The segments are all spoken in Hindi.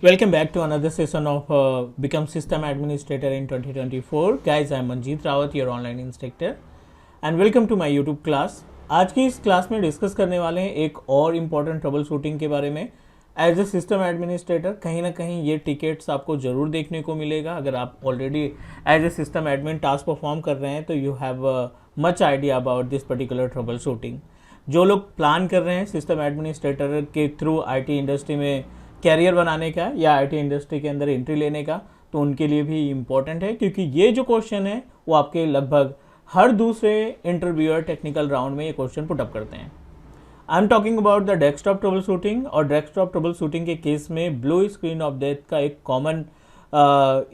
Welcome back to another session of Become System Administrator in 2024. Guys, I am Manjeet Rawat, your online instructor, and welcome to my YouTube class. आज की इस क्लास में डिस्कस करने वाले हैं एक और इम्पॉर्टेंट ट्रबल शूटिंग के बारे में. एज ए सिस्टम एडमिनिस्ट्रेटर कहीं ना कहीं ये टिकेट्स आपको ज़रूर देखने को मिलेगा. अगर आप already as a system admin task perform कर रहे हैं तो you have much idea about this particular troubleshooting. जो लोग प्लान कर रहे हैं सिस्टम एडमिनिस्ट्रेटर के थ्रू आईटी इंडस्ट्री में कैरियर बनाने का या आईटी इंडस्ट्री के अंदर एंट्री लेने का, तो उनके लिए भी इम्पॉर्टेंट है, क्योंकि ये जो क्वेश्चन है वो आपके लगभग हर दूसरे इंटरव्यूअर टेक्निकल राउंड में ये क्वेश्चन पुटअप करते हैं. I am talking about the desktop trouble shooting. और डेस्कटॉप ट्रबल शूटिंग के केस में ब्लू स्क्रीन ऑफ डेथ का एक कॉमन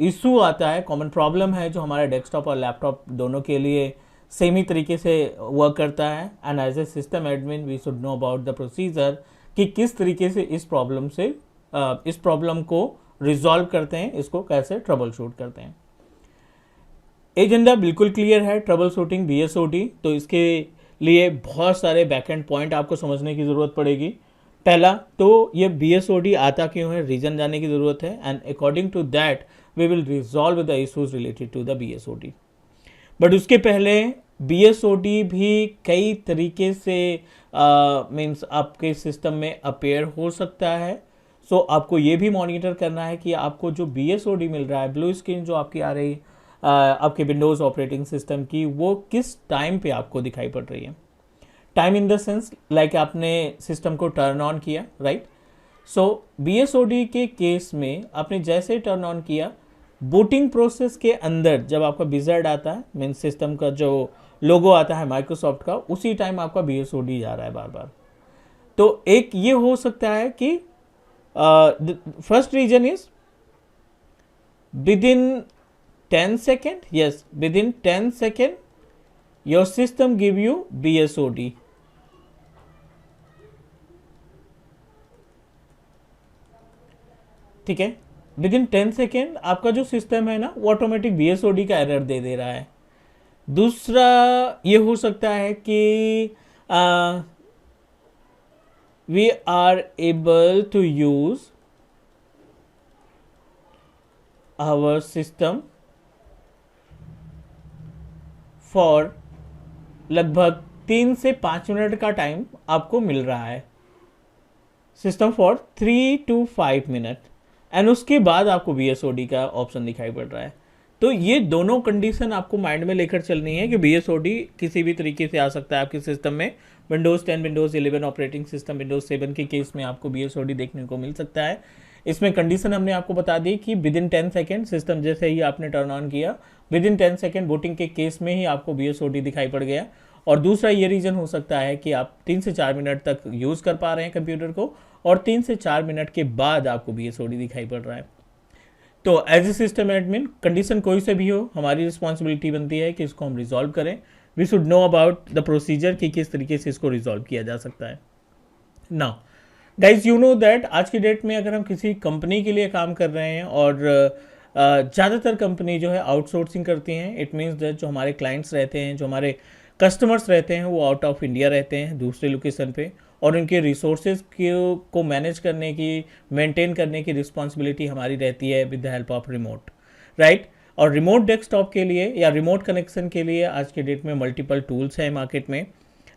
इशू आता है, कॉमन प्रॉब्लम है जो हमारे डेस्कटॉप और लैपटॉप दोनों के लिए सेम ही तरीके से वर्क करता है. And as a system admin we should know about the procedure कि किस तरीके से इस प्रॉब्लम को रिजॉल्व करते हैं, इसको कैसे ट्रबल शूट करते हैं. एजेंडा बिल्कुल क्लियर है. ट्रबल शूटिंग BSOD, तो इसके लिए बहुत सारे बैकएंड पॉइंट आपको समझने की ज़रूरत पड़ेगी. पहला तो ये BSOD आता क्यों है, रीज़न जानने की ज़रूरत है, and according to that we will resolve the issues related to the BSOD. But उसके पहले BSOD भी कई तरीके से मीन्स आपके सिस्टम में अपेयर हो सकता है. सो आपको ये भी मॉनिटर करना है कि आपको जो BSOD मिल रहा है, ब्लू स्क्रीन जो आपकी आ रही आपके विंडोज़ ऑपरेटिंग सिस्टम की, वो किस टाइम पे आपको दिखाई पड़ रही है. Time in the sense like आपने सिस्टम को टर्न ऑन किया, राइट. सो BSOD के केस में आपने जैसे टर्न ऑन किया, बूटिंग प्रोसेस के अंदर जब आपका विज़ार्ड आता है, मीन सिस्टम का जो लोगो आता है माइक्रोसॉफ्ट का, उसी टाइम आपका BSOD जा रहा है बार बार. तो एक ये हो सकता है कि first reason is within 10 second, yes, within 10 second your system give you BSOD. ठीक है, विदिन 10 सेकेंड आपका जो सिस्टम है ना वो ऑटोमेटिक BSOD का एरर दे रहा है. दूसरा ये हो सकता है कि we are able to use our system for लगभग 3 से 5 मिनट का टाइम आपको मिल रहा है, system for 3 to 5 minute, and उसके बाद आपको BSOD का ऑप्शन दिखाई पड़ रहा है. तो ये दोनों कंडीशन आपको माइंड में लेकर चलनी है कि BSOD किसी भी तरीके से आ सकता है आपके सिस्टम में. Windows 10, Windows 11 operating system, Windows 7 के केस में आपको BSOD देखने को मिल सकता है. इसमें कंडीशन हमने आपको बता दी कि विदिन 10 सेकेंड सिस्टम जैसे ही आपने टर्न ऑन किया, विदिन 10 सेकेंड बूटिंग के केस में ही आपको BSOD दिखाई पड़ गया. और दूसरा ये रीज़न हो सकता है कि आप 3 से 4 मिनट तक यूज़ कर पा रहे हैं कंप्यूटर को, और 3 से 4 मिनट के बाद आपको BSOD दिखाई पड़ रहा है. तो as a system admin condition कोई से भी हो, हमारी रिस्पॉन्सिबिलिटी बनती है कि इसको हम रिजॉल्व करें. We should know about the procedure कि किस तरीके से इसको रिजॉल्व किया जा सकता है. Now guys you know that आज की डेट में अगर हम किसी कंपनी के लिए काम कर रहे हैं, और ज़्यादातर कंपनी जो है आउटसोर्सिंग करती हैं, इट मीन्स दैट जो हमारे क्लाइंट्स रहते हैं, जो हमारे कस्टमर्स रहते हैं, वो आउट ऑफ इंडिया रहते हैं, दूसरे लोकेशन पे, और उनके रिसोर्सेज को मैनेज करने की, मेंटेन करने की रिस्पॉन्सिबिलिटी हमारी रहती है with the help of remote, right. और रिमोट डेस्कटॉप के लिए या रिमोट कनेक्शन के लिए आज के डेट में मल्टीपल टूल्स हैं मार्केट में,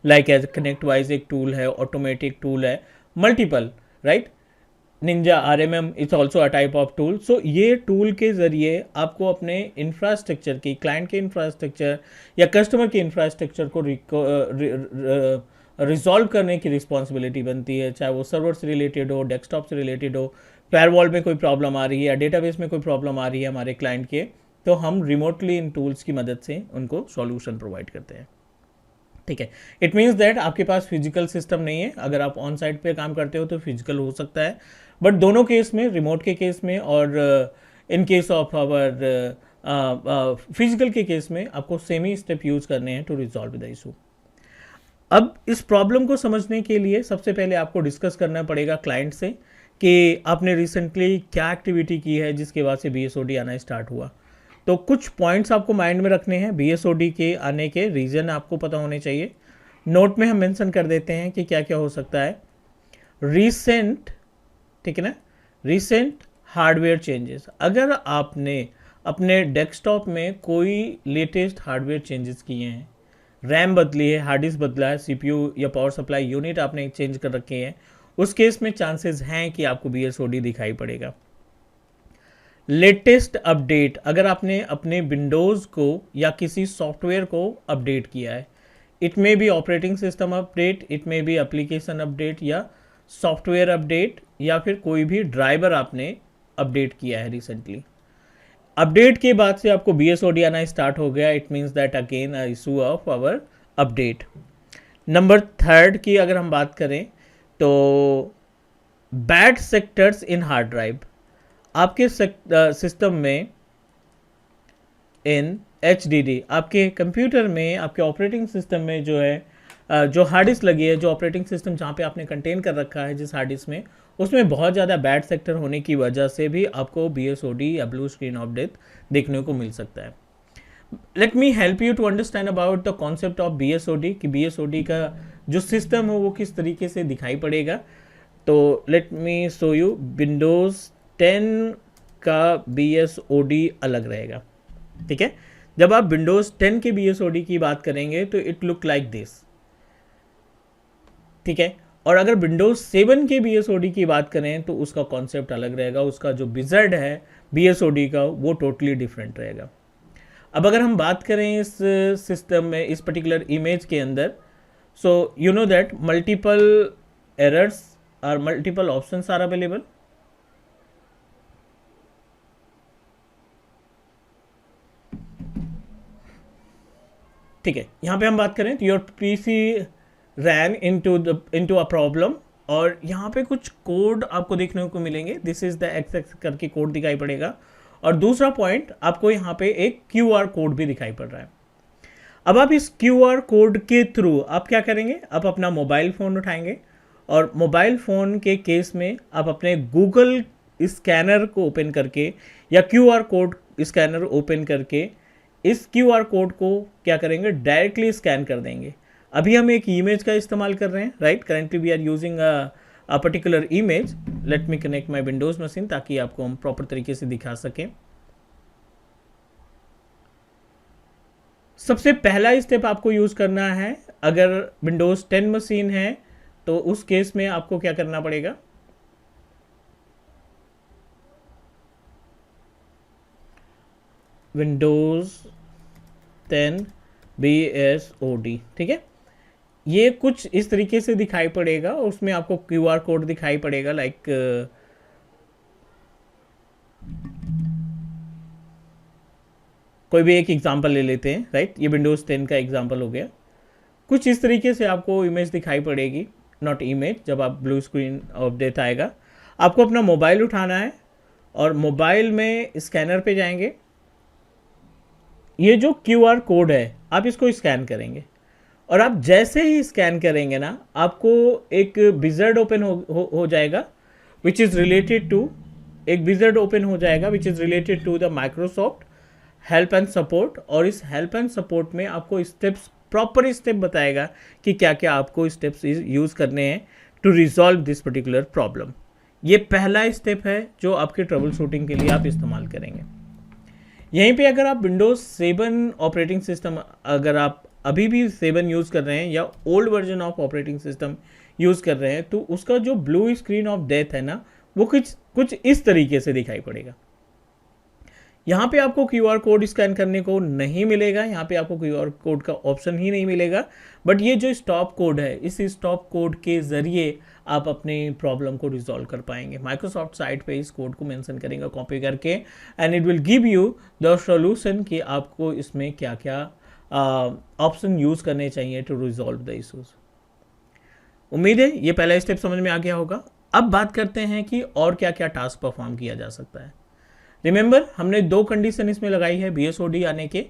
लाइक एज कनेक्टवाइज एक टूल है, ऑटोमेटिक टूल है, multiple, right. Ninja RMM it's also a type of tool. So ये टूल के ज़रिए आपको अपने इंफ्रास्ट्रक्चर की, क्लाइंट के इंफ्रास्ट्रक्चर या कस्टमर के इंफ्रास्ट्रक्चर को रिजॉल्व करने की रिस्पॉन्सिबिलिटी बनती है, चाहे वो सर्वर से रिलेटेड हो, डेस्कटॉप से रिलेटेड हो, फायरवॉल में कोई प्रॉब्लम आ रही है या डेटाबेस में कोई प्रॉब्लम आ रही है हमारे क्लाइंट के, तो हम रिमोटली इन टूल्स की मदद से उनको सॉल्यूशन प्रोवाइड करते हैं. ठीक है, इट मीन्स दैट आपके पास फिजिकल सिस्टम नहीं है. अगर आप ऑन साइट पे काम करते हो तो फिजिकल हो सकता है, बट दोनों केस में, रिमोट के केस में और in case of our physical के केस में, आपको सेम ही स्टेप यूज करने हैं टू रिजॉल्व द इशू. अब इस प्रॉब्लम को समझने के लिए सबसे पहले आपको डिस्कस करना पड़ेगा क्लाइंट से कि आपने रिसेंटली क्या एक्टिविटी की है जिसके बाद से BSOD आना स्टार्ट हुआ. तो कुछ पॉइंट्स आपको माइंड में रखने हैं. BSOD के आने के रीज़न आपको पता होने चाहिए. नोट में हम मेंशन कर देते हैं कि क्या क्या हो सकता है. रीसेंट, ठीक है ना, recent हार्डवेयर चेंजेस, अगर आपने अपने डेस्कटॉप में कोई लेटेस्ट हार्डवेयर चेंजेस किए हैं, रैम बदली है, हार्ड डिस्क बदला है, सीपीयू या पावर सप्लाई यूनिट आपने चेंज कर रखे हैं, उस केस में चांसेस हैं कि आपको BSOD दिखाई पड़ेगा। लेटेस्ट अपडेट, अगर आपने अपने विंडोज़ को या किसी सॉफ्टवेयर को अपडेट किया है, it may be operating system update, it may be application update या सॉफ्टवेयर अपडेट, या फिर कोई भी ड्राइवर आपने अपडेट किया है रिसेंटली, अपडेट के बाद से आपको BSOD आना स्टार्ट हो गया, it means that again a issue of our update. Number 3 की अगर हम बात करें तो bad sectors in hard drive, आपके सिस्टम में इन HDD, आपके कंप्यूटर में, आपके ऑपरेटिंग सिस्टम में जो है जो हार्ड डिस्क लगी है, जो ऑपरेटिंग सिस्टम जहाँ पे आपने कंटेन कर रखा है जिस हार्ड डिस्क में, उसमें बहुत ज़्यादा बैड सेक्टर होने की वजह से भी आपको BSOD या ब्लू स्क्रीन ऑफ डेथ देखने को मिल सकता है। Let me help you to understand about the concept of BSOD कि BSOD का जो सिस्टम है वो किस तरीके से दिखाई पड़ेगा। तो let me show you, Windows 10 का BSOD अलग रहेगा, ठीक है। जब आप विंडोज़ 10 के BSOD की बात करेंगे तो इट लुक लाइक दिस, ठीक है। और अगर विंडोज 7 के BSOD की बात करें तो उसका कॉन्सेप्ट अलग रहेगा, उसका जो विज़र्ड है BSOD का वो टोटली डिफरेंट रहेगा। अब अगर हम बात करें इस सिस्टम में, इस पर्टिकुलर इमेज के अंदर, so you know that multiple errors और मल्टीपल ऑप्शंस आर अवेलेबल। ठीक है, यहाँ पे हम बात करें तो your PC ran into a problem, और यहाँ पे कुछ कोड आपको देखने को मिलेंगे, दिस इज द एक्स करके कोड दिखाई पड़ेगा, और दूसरा पॉइंट आपको यहाँ पे एक QR कोड भी दिखाई पड़ रहा है। अब आप इस QR कोड के थ्रू आप क्या करेंगे, आप अपना मोबाइल फ़ोन उठाएंगे, और मोबाइल फ़ोन के केस में आप अपने गूगल स्कैनर को ओपन करके या QR कोड स्कैनर ओपन करके इस QR कोड को क्या करेंगे, डायरेक्टली स्कैन कर देंगे। अभी हम एक इमेज का इस्तेमाल कर रहे हैं, right, currently we are using a particular image. Let me connect my Windows machine ताकि आपको हम प्रॉपर तरीके से दिखा सकें। सबसे पहला स्टेप आपको यूज करना है, अगर विंडोज 10 मशीन है तो उस केस में आपको क्या करना पड़ेगा, विंडोज 10 BSOD, ठीक है। ये कुछ इस तरीके से दिखाई पड़ेगा, उसमें आपको QR कोड दिखाई पड़ेगा, लाइक कोई भी एक एग्जांपल ले लेते हैं, राइट, ये विंडोज 10 का एग्जांपल हो गया। कुछ इस तरीके से आपको इमेज दिखाई पड़ेगी, नॉट इमेज, जब आप ब्लू स्क्रीन ऑफ डेथ आएगा। आपको अपना मोबाइल उठाना है और मोबाइल में स्कैनर पे जाएंगे, ये जो QR कोड है आप इसको स्कैन करेंगे, और आप जैसे ही स्कैन करेंगे ना, आपको एक विज़ार्ड ओपन हो जाएगा विच इज़ रिलेटेड टू, एक विज़ार्ड ओपन हो जाएगा which is related to the Microsoft help and support, और इस हेल्प एंड सपोर्ट में आपको स्टेप्स, प्रॉपर स्टेप बताएगा कि क्या क्या आपको स्टेप्स यूज़ करने हैं to resolve this particular problem. ये पहला स्टेप है जो आपके ट्रबल शूटिंग के लिए आप इस्तेमाल करेंगे। यहीं पे अगर आप विंडोज 7 ऑपरेटिंग सिस्टम, अगर आप अभी भी 7 यूज़ कर रहे हैं या old version of operating system use कर रहे हैं, तो उसका जो ब्लू स्क्रीन ऑफ डेथ है ना, वो कुछ इस तरीके से दिखाई पड़ेगा। यहाँ पे आपको QR कोड स्कैन करने को नहीं मिलेगा, यहाँ पे आपको QR कोड का ऑप्शन ही नहीं मिलेगा, बट ये जो स्टॉप कोड है, इस स्टॉप कोड के ज़रिए आप अपने प्रॉब्लम को रिजॉल्व कर पाएंगे। माइक्रोसॉफ्ट साइट पे इस कोड को मेंशन करेंगे कॉपी करके, and it will give you the solution कि आपको इसमें क्या क्या ऑप्शन यूज़ करने चाहिए टू रिजॉल्व द इशूज़। उम्मीद है ये पहला स्टेप समझ में आ गया होगा। अब बात करते हैं कि और क्या क्या टास्क परफॉर्म किया जा सकता है। रिमेंबर, हमने 2 कंडीशन इसमें लगाई है BSOD आने के।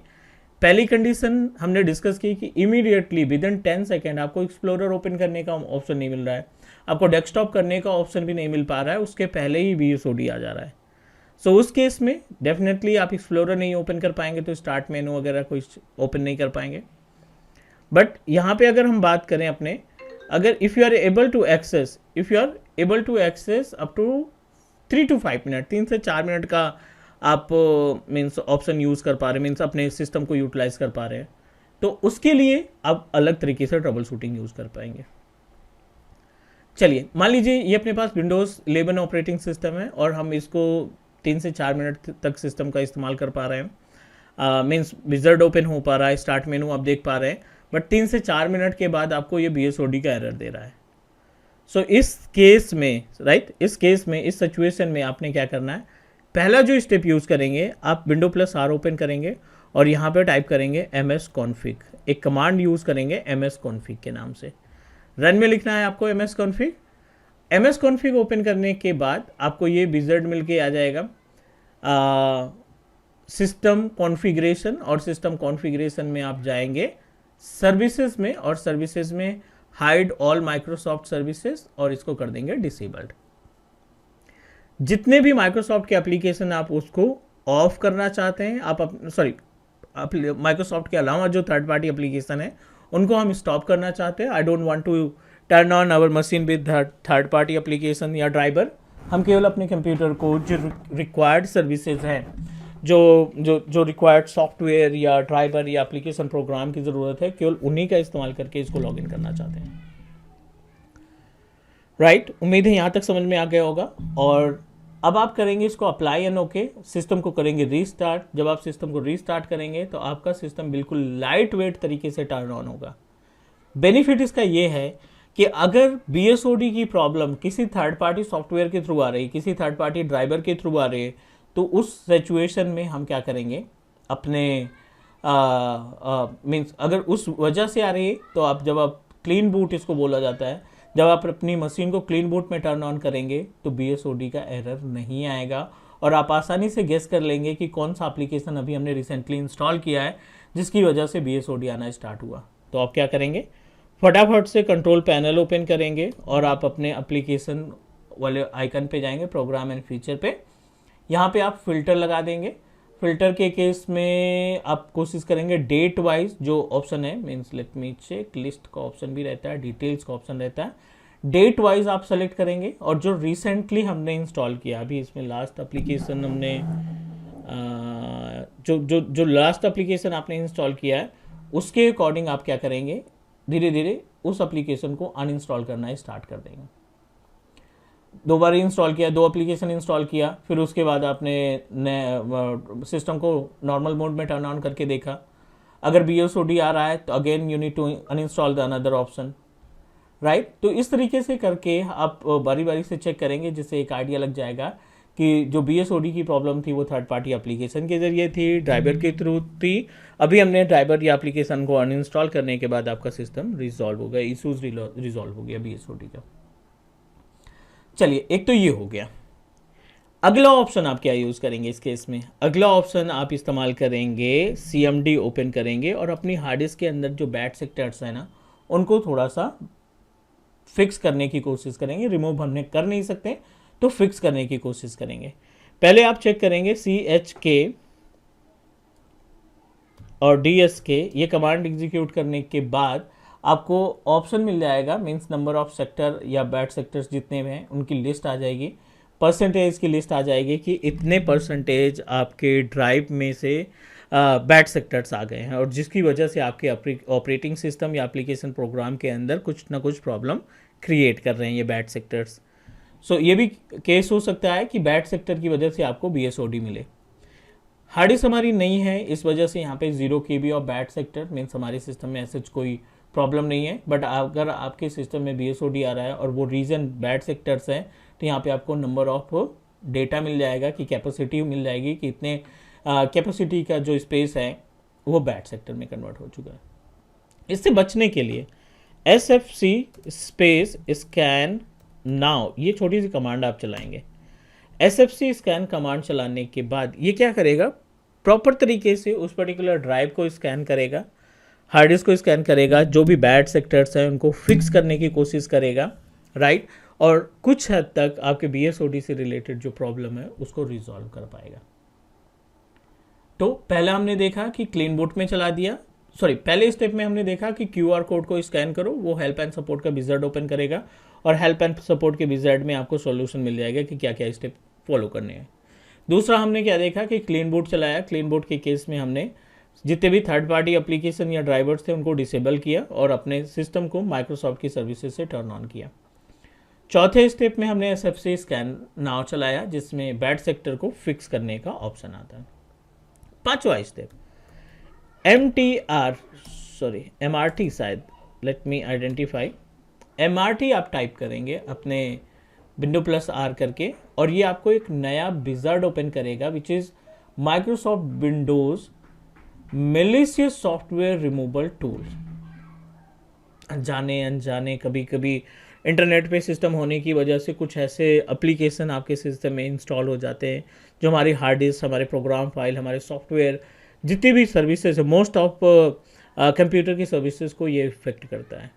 पहली कंडीशन हमने डिस्कस की कि इमीडिएटली विद इन 10 सेकेंड आपको एक्सप्लोरर ओपन करने का ऑप्शन नहीं मिल रहा है, आपको डेस्कटॉप करने का ऑप्शन भी नहीं मिल पा रहा है, उसके पहले ही BSOD आ जा रहा है। सो उस केस में डेफिनेटली आप एक्सप्लोरर नहीं ओपन कर पाएंगे, तो स्टार्ट मेनू वगैरह कोई ओपन नहीं कर पाएंगे। बट यहाँ पे अगर हम बात करें अपने, अगर if you are able to access up to 3 to 5 minute, 3 से 4 मिनट का आप मीन्स ऑप्शन यूज़ कर पा रहे हैं, मीन्स अपने सिस्टम को यूटिलाइज कर पा रहे हैं, तो उसके लिए आप अलग तरीके से ट्रबल शूटिंग यूज़ कर पाएंगे। चलिए मान लीजिए ये अपने पास विंडोज़ 11 ऑपरेटिंग सिस्टम है और हम इसको 3 से 4 मिनट तक सिस्टम का इस्तेमाल कर पा रहे हैं, मीन्स विज़ार्ड ओपन हो पा रहा है, स्टार्ट मेनू आप देख पा रहे हैं, बट 3 से 4 मिनट के बाद आपको ये BSOD का एरर दे रहा है। सो इस केस में राइट, इस केस में, इस सिचुएशन में आपने क्या करना है, पहला जो स्टेप यूज़ करेंगे आप Windows+R ओपन करेंगे और यहाँ पे टाइप करेंगे msconfig, एक कमांड यूज़ करेंगे msconfig के नाम से। रन में लिखना है आपको msconfig ओपन करने के बाद आपको ये विज़ार्ड मिल के आ जाएगा सिस्टम कॉन्फ़िगरेशन, और सिस्टम कॉन्फ़िगरेशन में आप जाएंगे सर्विसेज में, और सर्विसेज में हाइड ऑल माइक्रोसॉफ्ट सर्विसेज और इसको कर देंगे डिसेबल्ड। जितने भी माइक्रोसॉफ्ट के एप्लीकेशन आप उसको ऑफ करना चाहते हैं, आप माइक्रोसॉफ्ट के अलावा जो थर्ड पार्टी एप्लीकेशन है उनको हम स्टॉप करना चाहते हैं। I don't want to turn on our machine with third party application या ड्राइवर। हम केवल अपने कंप्यूटर को जो रिक्वायर्ड सर्विसेज हैं, जो रिक्वायर्ड सॉफ्टवेयर या ड्राइवर या एप्लीकेशन प्रोग्राम की ज़रूरत है, केवल उन्हीं का इस्तेमाल करके इसको लॉगिन करना चाहते हैं। राइट, उम्मीद है यहाँ तक समझ में आ गया होगा। और अब आप करेंगे इसको अप्लाई एंड ओके, सिस्टम को करेंगे रीस्टार्ट। जब आप सिस्टम को रीस्टार्ट करेंगे तो आपका सिस्टम बिल्कुल लाइट वेट तरीके से टर्न ऑन होगा। बेनिफिट इसका ये है कि अगर BSOD की प्रॉब्लम किसी थर्ड पार्टी सॉफ्टवेयर के थ्रू आ रही, किसी थर्ड पार्टी ड्राइवर के थ्रू आ रही है, तो उस सिचुएशन में हम क्या करेंगे, अपने मीन्स अगर उस वजह से आ रही है तो आप जब आप क्लीन बूट इसको बोला जाता है, जब आप अपनी मशीन को क्लीन बूट में टर्न ऑन करेंगे तो BSOD का एरर नहीं आएगा और आप आसानी से गेस कर लेंगे कि कौन सा एप्लीकेशन अभी हमने रिसेंटली इंस्टॉल किया है जिसकी वजह से BSOD आना स्टार्ट हुआ। तो आप क्या करेंगे, फटाफट से कंट्रोल पैनल ओपन करेंगे और आप अपने एप्लीकेशन वाले आइकन पे जाएंगे, प्रोग्राम एंड फीचर पे। यहाँ पे आप फिल्टर लगा देंगे। फिल्टर के केस में आप कोशिश करेंगे डेट वाइज जो ऑप्शन है, means let me check, list का ऑप्शन भी रहता है, डिटेल्स का ऑप्शन रहता है, डेट वाइज आप सेलेक्ट करेंगे और जो रिसेंटली हमने इंस्टॉल किया, अभी इसमें लास्ट एप्लीकेशन हमने जो लास्ट एप्लीकेशन आपने इंस्टॉल किया है उसके अकॉर्डिंग आप क्या करेंगे, धीरे धीरे उस एप्लीकेशन को अनइंस्टॉल करना स्टार्ट कर देंगे। 2 बार इंस्टॉल किया, 2 एप्लीकेशन इंस्टॉल किया, फिर उसके बाद आपने सिस्टम को नॉर्मल मोड में टर्न ऑन करके देखा, अगर BSOD आ रहा है तो again you need to uninstall the another option. Right, तो इस तरीके से करके आप बारी बारी से चेक करेंगे, जिससे एक आइडिया लग जाएगा कि जो BSOD की प्रॉब्लम थी वो थर्ड पार्टी एप्लीकेशन के जरिए थी, ड्राइवर के थ्रू थी। अभी हमने ड्राइवर या एप्लीकेशन को अनइंस्टॉल करने के बाद आपका सिस्टम रिजॉल्व हो गया, इशूज रिजॉल्व हो गया BSOD का। चलिए, एक तो ये हो गया। अगला ऑप्शन आप क्या यूज़ करेंगे इस केस में, अगला ऑप्शन आप इस्तेमाल करेंगे CMD ओपन करेंगे और अपनी हार्ड डिस्क के अंदर जो बैड सेक्टर्स है ना उनको थोड़ा सा फिक्स करने की कोशिश करेंगे। रिमूव हमने कर नहीं सकते तो फिक्स करने की कोशिश करेंगे। पहले आप चेक करेंगे CHK और DSK, ये कमांड एग्जीक्यूट करने के बाद आपको ऑप्शन मिल जाएगा, मीन्स नंबर ऑफ सेक्टर या बैड सेक्टर्स जितने भी हैं उनकी लिस्ट आ जाएगी, परसेंटेज की लिस्ट आ जाएगी कि इतने परसेंटेज आपके ड्राइव में से बैड सेक्टर्स आ गए हैं और जिसकी वजह से आपके ऑपरेटिंग सिस्टम या एप्लीकेशन प्रोग्राम के अंदर कुछ ना कुछ प्रॉब्लम क्रिएट कर रहे हैं ये बैड सेक्टर्स। सो ये भी केस हो सकता है कि बैड सेक्टर की वजह से आपको BSOD मिले। हार्ड डिस्क हमारी नहीं है, इस वजह से यहाँ पे 0 KB of bad sector, means हमारे सिस्टम में ऐसा कोई प्रॉब्लम नहीं है। बट अगर आपके सिस्टम में BSOD आ रहा है और वो रीजन बैड सेक्टर्स हैं तो यहाँ पे आपको नंबर ऑफ डेटा मिल जाएगा कि कैपेसिटी मिल जाएगी कि इतने कैपेसिटी का जो स्पेस है वो बैड सेक्टर में कन्वर्ट हो चुका है। इससे बचने के लिए SFC स्पेस स्कैन नाउ, ये छोटी सी कमांड आप चलाएंगे। SFC स्कैन कमांड चलाने के बाद ये क्या करेगा, प्रॉपर तरीके से उस पर्टिकुलर ड्राइव को स्कैन करेगा, हार्ड डिस्क को स्कैन करेगा, जो भी बैड सेक्टर्स हैं उनको फिक्स करने की कोशिश करेगा। राइट, और कुछ हद तक आपके BSOD से रिलेटेड जो प्रॉब्लम है उसको रिजॉल्व कर पाएगा। तो पहला हमने देखा कि क्लीन बूट में चला दिया, पहले स्टेप में हमने देखा कि QR कोड को स्कैन करो, वो हेल्प एंड सपोर्ट का विज़ार्ड ओपन करेगा और हेल्प एंड सपोर्ट के विज़ार्ड में आपको सॉल्यूशन मिल जाएगा कि क्या क्या स्टेप फॉलो करने हैं। दूसरा हमने क्या देखा कि क्लीन बूट चलाया। क्लीन बूट के केस में हमने जितने भी थर्ड पार्टी एप्लीकेशन या ड्राइवर्स थे उनको डिसेबल किया और अपने सिस्टम को माइक्रोसॉफ्ट की सर्विसेज से टर्न ऑन किया। चौथे स्टेप में हमने SFC स्कैन नाउ चलाया जिसमें बैड सेक्टर को फिक्स करने का ऑप्शन आता है। पांचवा स्टेप MRT शायद, लेट मी आइडेंटिफाई। MRT आप टाइप करेंगे अपने Windows+R करके और ये आपको एक नया विजार्ड ओपन करेगा which is Microsoft Windows malicious software removal tool. जाने अनजाने कभी कभी इंटरनेट पे सिस्टम होने की वजह से कुछ ऐसे एप्लीकेशन आपके सिस्टम में इंस्टॉल हो जाते हैं जो हमारी हार्ड डिस्क, हमारे प्रोग्राम फाइल, हमारे सॉफ्टवेयर, जितनी भी सर्विसेज है, मोस्ट ऑफ कंप्यूटर की सर्विसेज को ये इफेक्ट करता है।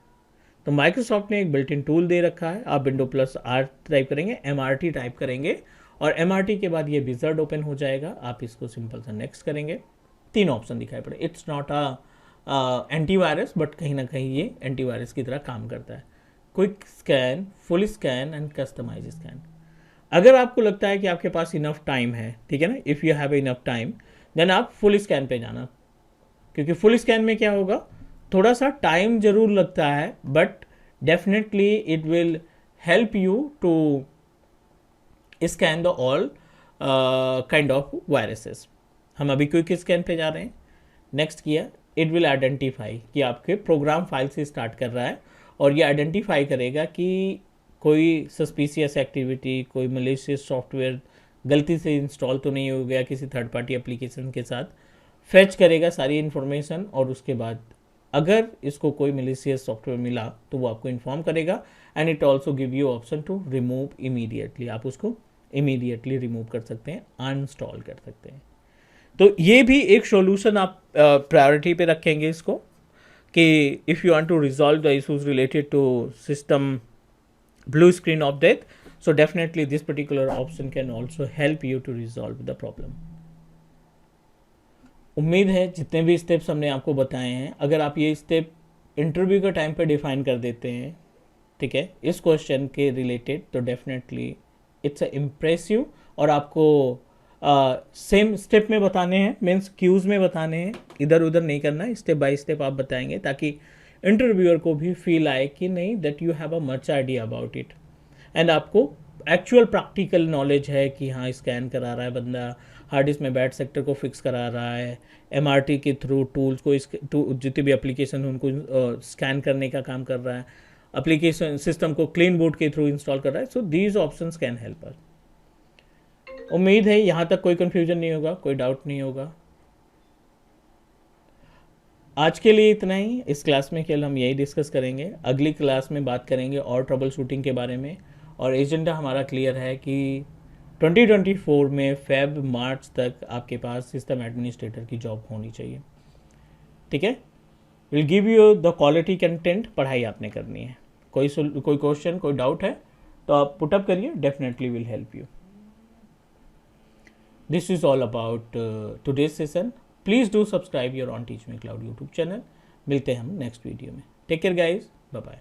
तो माइक्रोसॉफ्ट ने एक बिल्ट इन टूल दे रखा है। आप Windows+R टाइप करेंगे, MRT टाइप करेंगे और MRT के बाद ये विजार्ड ओपन हो जाएगा। आप इसको सिंपल सा नेक्स्ट करेंगे। 3 ऑप्शन दिखाई पड़े। इट्स नॉट एंटीवायरस बट कहीं ना कहीं ये एंटीवायरस की तरह काम करता है। Quick scan, full scan and customize scan. अगर आपको लगता है कि आपके पास इनफ टाइम है, ठीक है ना, if you have enough time then आप फुल स्कैन पे जाना, क्योंकि फुल स्कैन में क्या होगा, थोड़ा सा टाइम जरूर लगता है but definitely it will help you to scan the all kind of viruses. हम अभी क्विक स्कैन पे जा रहे हैं। नेक्स्ट किया, इट विल आइडेंटिफाई कि आपके प्रोग्राम फाइल से स्टार्ट कर रहा है और ये आइडेंटिफाई करेगा कि कोई सस्पिशियस एक्टिविटी, कोई मलेशियस सॉफ्टवेयर गलती से इंस्टॉल तो नहीं हो गया किसी थर्ड पार्टी एप्लीकेशन के साथ। फेच करेगा सारी इन्फॉर्मेशन और उसके बाद अगर इसको कोई मलेशियस सॉफ्टवेयर मिला तो वो आपको इन्फॉर्म करेगा and it also give you option to remove immediately. आप उसको इमीडिएटली रिमूव कर सकते हैं, अनइंस्टॉल कर सकते हैं। तो ये भी एक सॉल्यूशन आप प्रायोरिटी पे रखेंगे इसको कि if you want to resolve the issues related to system blue screen of death, so definitely this particular option can also help you to resolve the problem. उम्मीद है जितने भी स्टेप्स हमने आपको बताए हैं, अगर आप ये स्टेप इंटरव्यू के टाइम पे डिफाइन कर देते हैं, ठीक है, इस क्वेश्चन के रिलेटेड, तो डेफिनेटली इट्स इम्प्रेसिव। और आपको सेम स्टेप में बताने हैं, मीन्स क्यूज में बताने हैं, इधर उधर नहीं करना है, स्टेप बाय स्टेप आप बताएंगे ताकि इंटरव्यूअर को भी फील आए कि नहीं that you have a much idea about it and आपको एक्चुअल प्रैक्टिकल नॉलेज है कि हाँ स्कैन करा रहा है बंदा, हार्ड डिस्क में बैड सेक्टर को फिक्स करा रहा है, MRT के थ्रू टूल्स को जितनी भी एप्लीकेशन है उनको स्कैन करने का काम कर रहा है, एप्लीकेशन सिस्टम को क्लीन बूट के थ्रू इंस्टॉल कर रहा है। So these options can help us. उम्मीद है यहाँ तक कोई कन्फ्यूजन नहीं होगा, कोई डाउट नहीं होगा। आज के लिए इतना ही। इस क्लास में केवल हम यही डिस्कस करेंगे। अगली क्लास में बात करेंगे और ट्रबल शूटिंग के बारे में। और एजेंडा हमारा क्लियर है कि 2024 में मार्च तक आपके पास सिस्टम एडमिनिस्ट्रेटर की जॉब होनी चाहिए, ठीक है। Will give you the quality content, पढ़ाई आपने करनी है। कोई क्वेश्चन, कोई डाउट है तो आप पुटअप करिए, definitely will help you. This is all about today's session. Please do subscribe your own teach me cloud YouTube channel. मिलते हैं हम नेक्स्ट वीडियो में। Take care guys, bye bye.